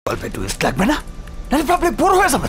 গল্পে টুইস্ট লাগবে না, নাহলে প্রবলেম বড় হয়ে যাবে।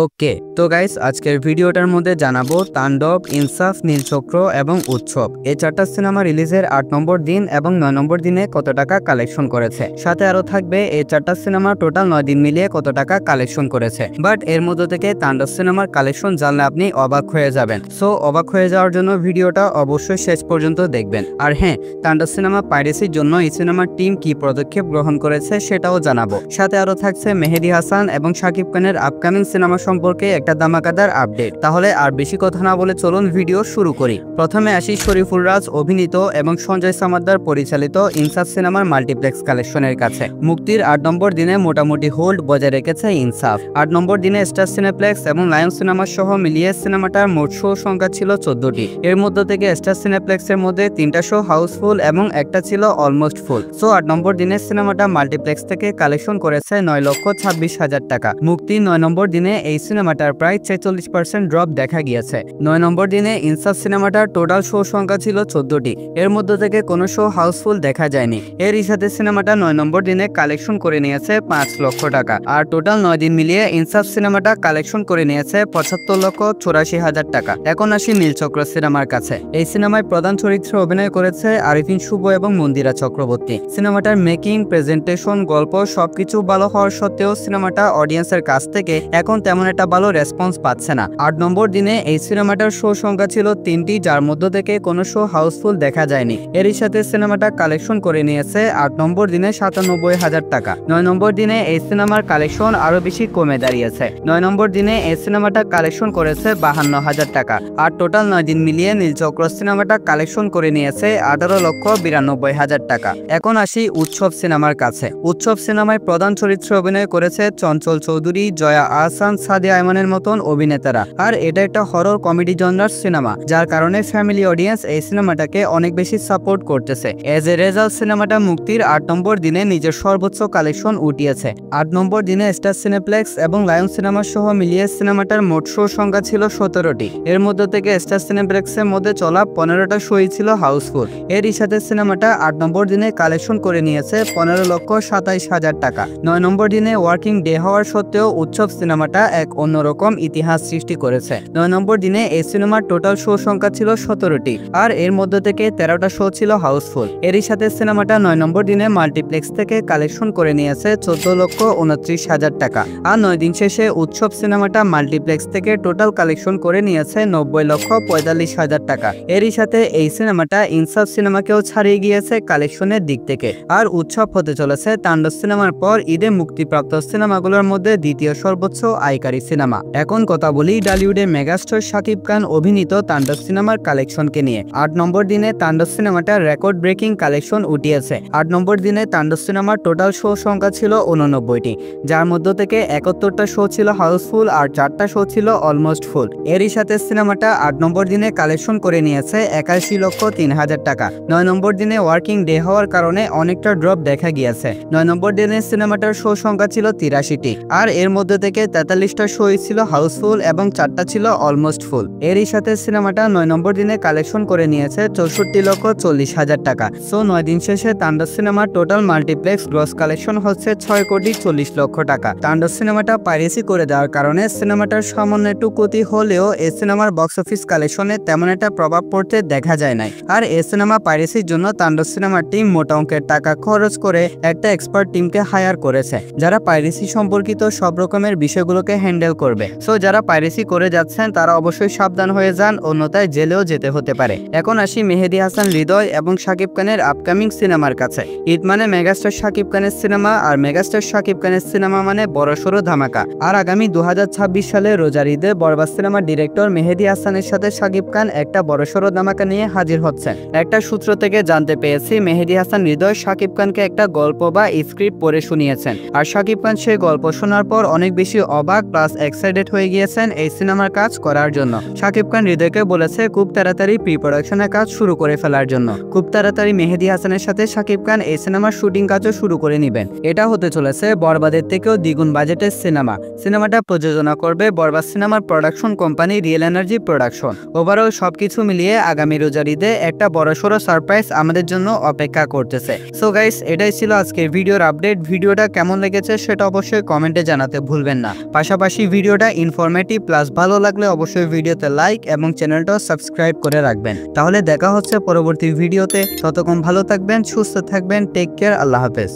ওকে তো গাইস, আজকের ভিডিওটার মধ্যে জানাবো তাণ্ডব, ইনসাফ, নীলচক্র এবং উৎসব এই চারটা সিনেমা রিলিজের 8 নম্বর দিন এবং 9 নম্বর দিনে কত টাকা কালেকশন করেছে। সাথে আরো থাকবে এই চারটা সিনেমা টোটাল 9 দিন মিলিয়ে কত টাকা কালেকশন করেছে। বাট এর মধ্যে থেকে তাণ্ডব সিনেমার কালেকশন জানলে আপনি অবাক হয়ে যাবেন। সো অবাক হয়ে যাওয়ার জন্য ভিডিওটা অবশ্যই শেষ পর্যন্ত দেখবেন। আর হ্যাঁ, তাণ্ডব সিনেমা পাইরেসির জন্য এই সিনেমার টিম কি পদক্ষেপ গ্রহণ করেছে সেটাও জানাবো। সাথে আরো থাকছে মেহেদী হাসান এবং শাকিব খানের আপকামিং সিনেমা সম্পর্কে একটা ধামাকাদার আপডেট। তাহলে আর বেশি কথা না বলে চলুন ভিডিও শুরু করি। প্রথমে আসি শরীফুল রাজ অভিনীত এবং সঞ্জয় সামাদ্দার পরিচালিত ইনসাফ সিনেমার মাল্টিপ্লেক্স কালেকশনের কাছে। মুক্তির 8 নম্বর দিনে মোটামুটি হোল্ড বজায় রেখেছে ইনসাফ। 8 নম্বর দিনে স্টার সিনেপ্লেক্স এবং লায়ন সিনেমা সহ মিলিয়ে সিনেমাটার মোট শো সংখ্যা ছিল 14টি। এর মধ্যে থেকে স্টার সিনেপ্লেক্সের মধ্যে 3টা শো হাউসফুল এবং একটা ছিল অলমোস্ট ফুল। সো 8 নম্বর দিনে সিনেমাটা মাল্টিপ্লেক্স থেকে কালেকশন করেছে 9,26,000 টাকা। মুক্তি 9 নম্বর দিনে এই সিনেমাটার প্রায় 46% ড্রপ দেখা গিয়েছে। 9 নম্বর দিনে ইনসাফ সিনেমাটার টোটাল শো সংখ্যা ছিল 14টি। এর মধ্যে থেকে কোনো শো হাউসফুল দেখা যায়নি। এরই সাথে সিনেমাটা 9 নম্বর দিনে কালেকশন করে নিয়েছে 5 লক্ষ টাকা। আর টোটাল 9 দিন মিলিয়ে ইনসাফ সিনেমাটা কালেকশন করে নিয়েছে 75,84,000 টাকা। এখন আসি নীলচক্র সিনেমার কাছে। এই সিনেমায় প্রধান চরিত্রে অভিনয় করেছে আরিফিন শুভ এবং মন্দিরা চক্রবর্তী। সিনেমাটার মেকিং, প্রেজেন্টেশন, গল্প সবকিছু ভালো হওয়ার সত্ত্বেও সিনেমাটা অডিয়েন্সের কাছ থেকে এখন তেমন একটা ভালো রেসপন্স পাচ্ছে না। 8 নম্বর দিনে এই সিনেমাটার শো সংখ্যা ছিল 3টি, যার মধ্য থেকে কোনো শো হাউসফুল দেখা যায়নি। এরই সাথে সিনেমাটা কালেকশন করে নিয়েছে 8 নম্বর দিনে 97,000 টাকা। 9 নম্বর দিনে এই সিনেমার কালেকশন আরো বেশি কমে দাঁড়িয়েছে। 9 নম্বর দিনে এই সিনেমাটা কালেকশন করেছে 52,000 টাকা। আর টোটাল 9 দিন মিলিয়ে নীলচক্র সিনেমাটা কালেকশন করে নিয়েছে 18,92,000 টাকা। এখন আসি উৎসব সিনেমার কাছে। উৎসব সিনেমায় প্রধান চরিত্রে অভিনয় করেছে চঞ্চল চৌধুরী, জয়া আহসান, সাদিয়া আইমানের মতন অভিনেতারা। আর এটা একটা হরর কমেডি জনরার সিনেমা, যার কারণে ফ্যামিলি অডিয়েন্স এই সিনেমাটাকে অনেক বেশি সাপোর্ট করতেছে। এজ এ রেজাল্ট সিনেমাটা মুক্তির 8 নম্বর দিনে নিজের সর্বোচ্চ কালেকশন উঠিয়েছে। 8 নম্বর দিনে স্টার সিনেপ্লেক্স এবং লায়ন সিনেমা সহ মিলিয়ে সিনেমাটার মোট শো সংখ্যা ছিল 17টি। এর মধ্যে থেকে স্টার সিনেপ্লেক্সের মধ্যে চলা 15টা শোই ছিল হাউসফুল। এরই সাথে সিনেমাটা 8 নম্বর দিনে কালেকশন করে নিয়েছে 15,27,000 টাকা। 9 নম্বর দিনে ওয়ার্কিং ডে হওয়ার সত্ত্বেও উৎসব সিনেমাটা এক অন্যরকম ইতিহাস সৃষ্টি করেছে। 9 নম্বর দিনে এই সিনেমার টোটাল শো সংখ্যা ছিল 17টি। আর এর মধ্যে থেকে 13টা শো ছিল হাউসফুল। এরই সাথে সিনেমাটা 9 নম্বর দিনে মাল্টিপ্লেক্স থেকে কালেকশন করে নিয়েছে 14,29,000 টাকা। আর 9 দিন শেষে উৎসব সিনেমাটা মাল্টিপ্লেক্স থেকে টোটাল কালেকশন করে নিয়েছে 90,45,000 টাকা। এরই সাথে এই সিনেমাটা ইনসাফ সিনেমাকেও ছাড়িয়ে গিয়েছে কালেকশনের দিক থেকে। আর উৎসব হতে চলেছে তাণ্ডব সিনেমার পর ঈদে মুক্তিপ্রাপ্ত সিনেমাগুলোর মধ্যে দ্বিতীয় সর্বোচ্চ আয়কারী সিনেমা। এখন কথা বলি টলিউডে মেগাস্টার শাকিব খান অভিনীত তাণ্ডব সিনেমার কালেকশনকে নিয়ে। 8 নম্বর দিনে তাণ্ডব সিনেমাটা রেকর্ড ব্রেকিং কালেকশন উঠিয়েছে। 8 নম্বর দিনে তাণ্ডব সিনেমার টোটাল শো সংখ্যা ছিল 89টি, যার মধ্য থেকে 71টা শো ছিল হাউসফুল আর 4টা শো ছিল অলমোস্ট ফুল। এরই সাথে সিনেমাটা 8 নম্বর দিনে কালেকশন করে নিয়েছে 81,03,000 টাকা। 9 নম্বর দিনে ওয়ার্কিং ডে হওয়ার কারণে অনেকটা ড্রপ দেখা গিয়েছে। 9 নম্বর দিনে সিনেমাটার শো সংখ্যা ছিল 83টি। আর এর মধ্যে থেকে 43টা শো ছিল হাউসফুল এবং 4টা ছিল অলমোস্ট ফুল। এরই সাথে সিনেমাটা 9 নম্বর দিনে কালেকশন করে নিয়েছে 64,40,000 টাকা। সো 9 দিন শেষে তাণ্ডব সিনেমার টোটাল মাল্টিপ্লেক্স গ্রস কালেকশন হচ্ছে 6,40,00,000 টাকা। তাণ্ডব সিনেমাটা পাইরেসি করে দেওয়ার কারণে সিনেমাটার সামান্য একটু ক্ষতি হলেও এই সিনেমার বক্স অফিস কালেকশনে তেমন একটা প্রভাব পড়তে দেখা যায় নাই। আর এই সিনেমা পাইরেসির জন্য তাণ্ডব সিনেমার টিম মোটা অঙ্কের টাকা খরচ করে একটা এক্সপার্ট টিমকে হায়ার করেছে, যারা পাইরেসি সম্পর্কিত সব রকমের বিষয়গুলোকে হ্যান্ডেল করবে। সো যারা পাইরেসি করে যাচ্ছেন তারা অবশ্যই সাবধান হয়ে যান, অন্যথায় জেলেও যেতে হতে পারে। এখন আসি মেহেদী হাসান হৃদয় এবং শাকিব খানের আপকামিং সিনেমার কাছে। ঈদ মানে মেগাস্টার শাকিব খানের সিনেমা, আর মেগাস্টার শাকিব খানের সিনেমা মানে বড়সড় ধামাকা। আর আগামী 2026 সালে রোজার ঈদে বরবাদ সিনেমার ডিরেক্টর মেহেদী হাসানের সাথে শাকিব খান একটা বড়সড় ধামাকা নিয়ে হাজির হচ্ছেন। একটা সূত্র থেকে জানতে পেরেছি মেহেদী হাসান হৃদয় শাকিব খানকে একটা গল্প বা স্ক্রিপ্ট পড়ে শুনিয়েছেন। আর শাকিব খান সেই গল্প শোনার পর অনেক বেশি অবাক প্লাস এক্সাইটেড হয়ে গিয়েছেন এই সিনেমার কাজ করার জন্য। শাকিব খান হৃদয়কে বলেছে খুব তাড়াতাড়ি প্রি প্রোডাকশনের কাজ শুরু করে ফেলার জন্য। খুব তাড়াতাড়ি মেহেদী হাসানের সাথে শাকিব খান এই সিনেমার শুটিং কাজও শুরু করে নেবেন। এটা হতে চলেছে বরবাদের থেকেও দ্বিগুণ বাজেটের সিনেমা। সিনেমাটা প্রযোজনা করবে বরবাদ সিনেমার production company real energy production. Overall সবকিছু মিলিয়ে আগামী রোজার ঈদে একটা বড়সড় সারপ্রাইজ আমাদের জন্য অপেক্ষা করতেছে। সো গাইস, এটাই ছিল আজকের ভিডিওর আপডেট। ভিডিওটা কেমন লেগেছে সেটা অবশ্যই কমেন্টে জানাতে ভুলবেন না। পাশাপাশি ভিডিওটা ইনফরমেটিভ প্লাস ভালো লাগলে অবশ্যই ভিডিওতে লাইক এবং চ্যানেলটাও সাবস্ক্রাইব করে রাখবেন। তাহলে দেখা হচ্ছে পরবর্তী ভিডিওতে। ততক্ষণ ভালো থাকবেন, সুস্থ থাকবেন, টেক কেয়ার, আল্লাহ হাফেজ।